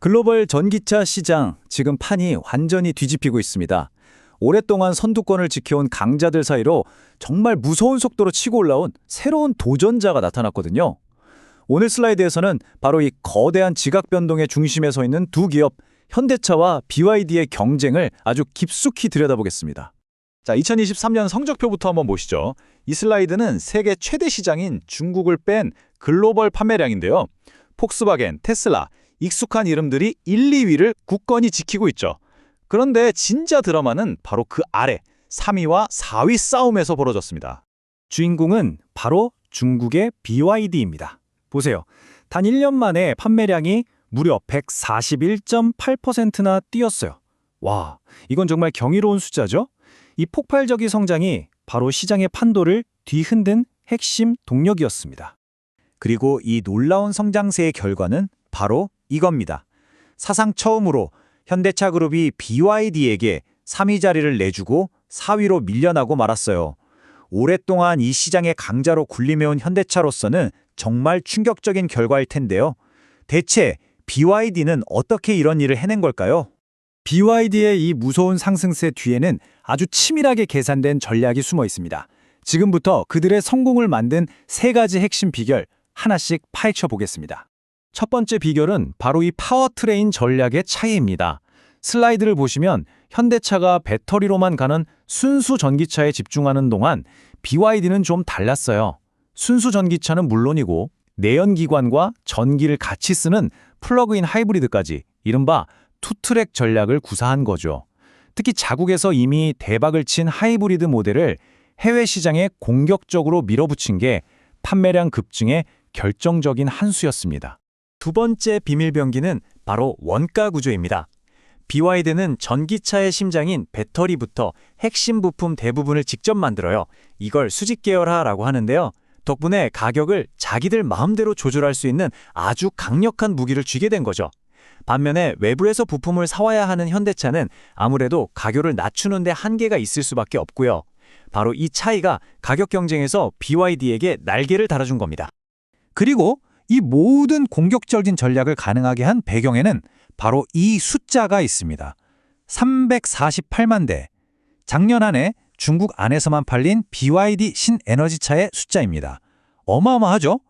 글로벌 전기차 시장, 지금 판이 완전히 뒤집히고 있습니다. 오랫동안 선두권을 지켜온 강자들 사이로 정말 무서운 속도로 치고 올라온 새로운 도전자가 나타났거든요. 오늘 슬라이드에서는 바로 이 거대한 지각 변동의 중심에 서 있는 두 기업, 현대차와 BYD의 경쟁을 아주 깊숙이 들여다보겠습니다. 자, 2023년 성적표부터 한번 보시죠. 이 슬라이드는 세계 최대 시장인 중국을 뺀 글로벌 판매량인데요. 폭스바겐, 테슬라, 익숙한 이름들이 1, 2위를 굳건히 지키고 있죠. 그런데 진짜 드라마는 바로 그 아래 3위와 4위 싸움에서 벌어졌습니다. 주인공은 바로 중국의 BYD입니다. 보세요. 단 1년 만에 판매량이 무려 141.8%나 뛰었어요. 와, 이건 정말 경이로운 숫자죠? 이 폭발적인 성장이 바로 시장의 판도를 뒤흔든 핵심 동력이었습니다. 그리고 이 놀라운 성장세의 결과는 바로 이겁니다. 사상 처음으로 현대차 그룹이 BYD에게 3위 자리를 내주고 4위로 밀려나고 말았어요. 오랫동안 이 시장의 강자로 군림해온 현대차로서는 정말 충격적인 결과일 텐데요. 대체 BYD는 어떻게 이런 일을 해낸 걸까요? BYD의 이 무서운 상승세 뒤에는 아주 치밀하게 계산된 전략이 숨어 있습니다. 지금부터 그들의 성공을 만든 세 가지 핵심 비결 하나씩 파헤쳐 보겠습니다. 첫 번째 비결은 바로 이 파워트레인 전략의 차이입니다. 슬라이드를 보시면 현대차가 배터리로만 가는 순수 전기차에 집중하는 동안 BYD는 좀 달랐어요. 순수 전기차는 물론이고 내연기관과 전기를 같이 쓰는 플러그인 하이브리드까지 이른바 투트랙 전략을 구사한 거죠. 특히 자국에서 이미 대박을 친 하이브리드 모델을 해외 시장에 공격적으로 밀어붙인 게 판매량 급증의 결정적인 한 수였습니다. 두 번째 비밀병기는 바로 원가 구조입니다. BYD는 전기차의 심장인 배터리부터 핵심 부품 대부분을 직접 만들어요. 이걸 수직 계열화라고 하는데요. 덕분에 가격을 자기들 마음대로 조절할 수 있는 아주 강력한 무기를 쥐게 된 거죠. 반면에 외부에서 부품을 사와야 하는 현대차는 아무래도 가격을 낮추는 데 한계가 있을 수밖에 없고요. 바로 이 차이가 가격 경쟁에서 BYD에게 날개를 달아준 겁니다. 그리고 이 모든 공격적인 전략을 가능하게 한 배경에는 바로 이 숫자가 있습니다. 348만 대. 작년 한 해 중국 안에서만 팔린 BYD 신에너지차의 숫자입니다. 어마어마하죠?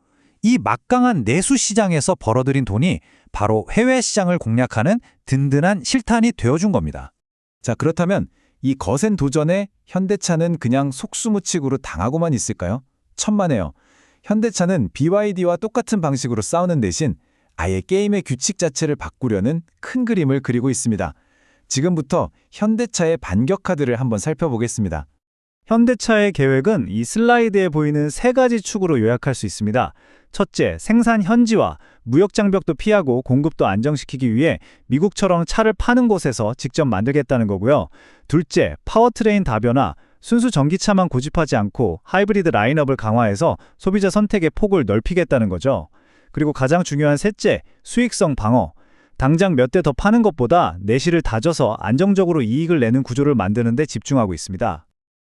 이 막강한 내수 시장에서 벌어들인 돈이 바로 해외 시장을 공략하는 든든한 실탄이 되어준 겁니다. 자, 그렇다면 이 거센 도전에 현대차는 그냥 속수무책으로 당하고만 있을까요? 천만에요. 현대차는 BYD와 똑같은 방식으로 싸우는 대신 아예 게임의 규칙 자체를 바꾸려는 큰 그림을 그리고 있습니다. 지금부터 현대차의 반격 카드를 한번 살펴보겠습니다. 현대차의 계획은 이 슬라이드에 보이는 세 가지 축으로 요약할 수 있습니다. 첫째, 생산 현지화, 무역 장벽도 피하고 공급도 안정시키기 위해 미국처럼 차를 파는 곳에서 직접 만들겠다는 거고요. 둘째, 파워트레인 다변화, 순수 전기차만 고집하지 않고 하이브리드 라인업을 강화해서 소비자 선택의 폭을 넓히겠다는 거죠. 그리고 가장 중요한 셋째, 수익성 방어. 당장 몇 대 더 파는 것보다 내실을 다져서 안정적으로 이익을 내는 구조를 만드는 데 집중하고 있습니다.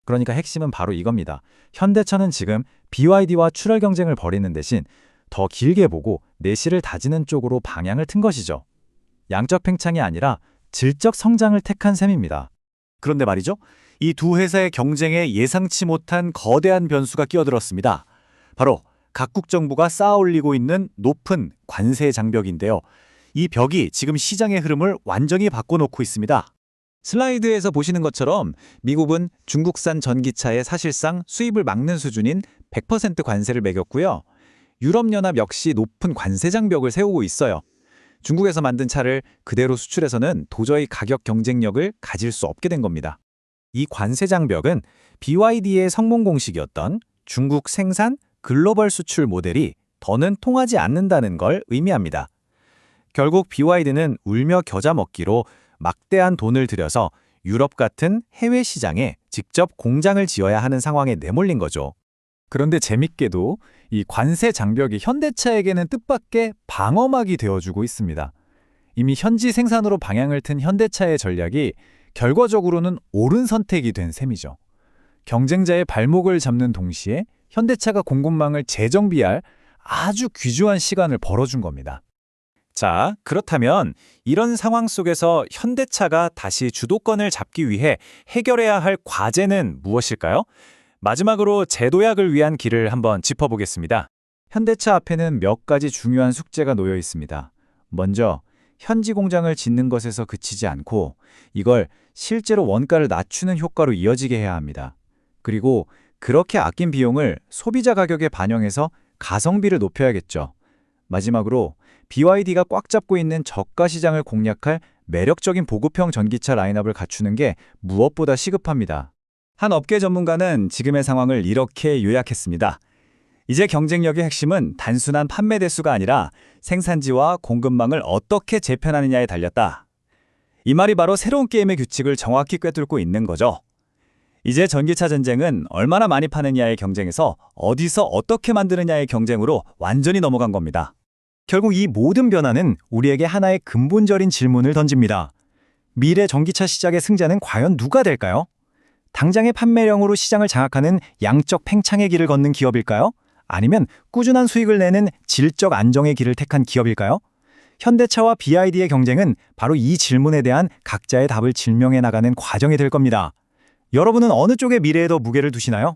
그러니까 핵심은 바로 이겁니다. 현대차는 지금 BYD와 출혈 경쟁을 벌이는 대신 더 길게 보고 내실을 다지는 쪽으로 방향을 튼 것이죠. 양적 팽창이 아니라 질적 성장을 택한 셈입니다. 그런데 말이죠. 이 두 회사의 경쟁에 예상치 못한 거대한 변수가 끼어들었습니다. 바로 각국 정부가 쌓아올리고 있는 높은 관세 장벽인데요. 이 벽이 지금 시장의 흐름을 완전히 바꿔놓고 있습니다. 슬라이드에서 보시는 것처럼 미국은 중국산 전기차에 사실상 수입을 막는 수준인 100% 관세를 매겼고요. 유럽연합 역시 높은 관세 장벽을 세우고 있어요. 중국에서 만든 차를 그대로 수출해서는 도저히 가격 경쟁력을 가질 수 없게 된 겁니다. 이 관세 장벽은 BYD의 성공 공식이었던 중국 생산 글로벌 수출 모델이 더는 통하지 않는다는 걸 의미합니다. 결국 BYD는 울며 겨자 먹기로 막대한 돈을 들여서 유럽 같은 해외 시장에 직접 공장을 지어야 하는 상황에 내몰린 거죠. 그런데 재밌게도 이 관세 장벽이 현대차에게는 뜻밖의 방어막이 되어주고 있습니다. 이미 현지 생산으로 방향을 튼 현대차의 전략이 결과적으로는 옳은 선택이 된 셈이죠. 경쟁자의 발목을 잡는 동시에 현대차가 공급망을 재정비할 아주 귀중한 시간을 벌어준 겁니다. 자, 그렇다면 이런 상황 속에서 현대차가 다시 주도권을 잡기 위해 해결해야 할 과제는 무엇일까요? 마지막으로 재도약을 위한 길을 한번 짚어보겠습니다. 현대차 앞에는 몇 가지 중요한 숙제가 놓여 있습니다. 먼저, 현지 공장을 짓는 것에서 그치지 않고 이걸 실제로 원가를 낮추는 효과로 이어지게 해야 합니다. 그리고 그렇게 아낀 비용을 소비자 가격에 반영해서 가성비를 높여야겠죠. 마지막으로 BYD가 꽉 잡고 있는 저가 시장을 공략할 매력적인 보급형 전기차 라인업을 갖추는 게 무엇보다 시급합니다. 한 업계 전문가는 지금의 상황을 이렇게 요약했습니다. 이제 경쟁력의 핵심은 단순한 판매 대수가 아니라 생산지와 공급망을 어떻게 재편하느냐에 달렸다. 이 말이 바로 새로운 게임의 규칙을 정확히 꿰뚫고 있는 거죠. 이제 전기차 전쟁은 얼마나 많이 파느냐의 경쟁에서 어디서 어떻게 만드느냐의 경쟁으로 완전히 넘어간 겁니다. 결국 이 모든 변화는 우리에게 하나의 근본적인 질문을 던집니다. 미래 전기차 시장의 승자는 과연 누가 될까요? 당장의 판매량으로 시장을 장악하는 양적 팽창의 길을 걷는 기업일까요? 아니면 꾸준한 수익을 내는 질적 안정의 길을 택한 기업일까요? 현대차와 BYD의 경쟁은 바로 이 질문에 대한 각자의 답을 증명해 나가는 과정이 될 겁니다. 여러분은 어느 쪽의 미래에 더 무게를 두시나요?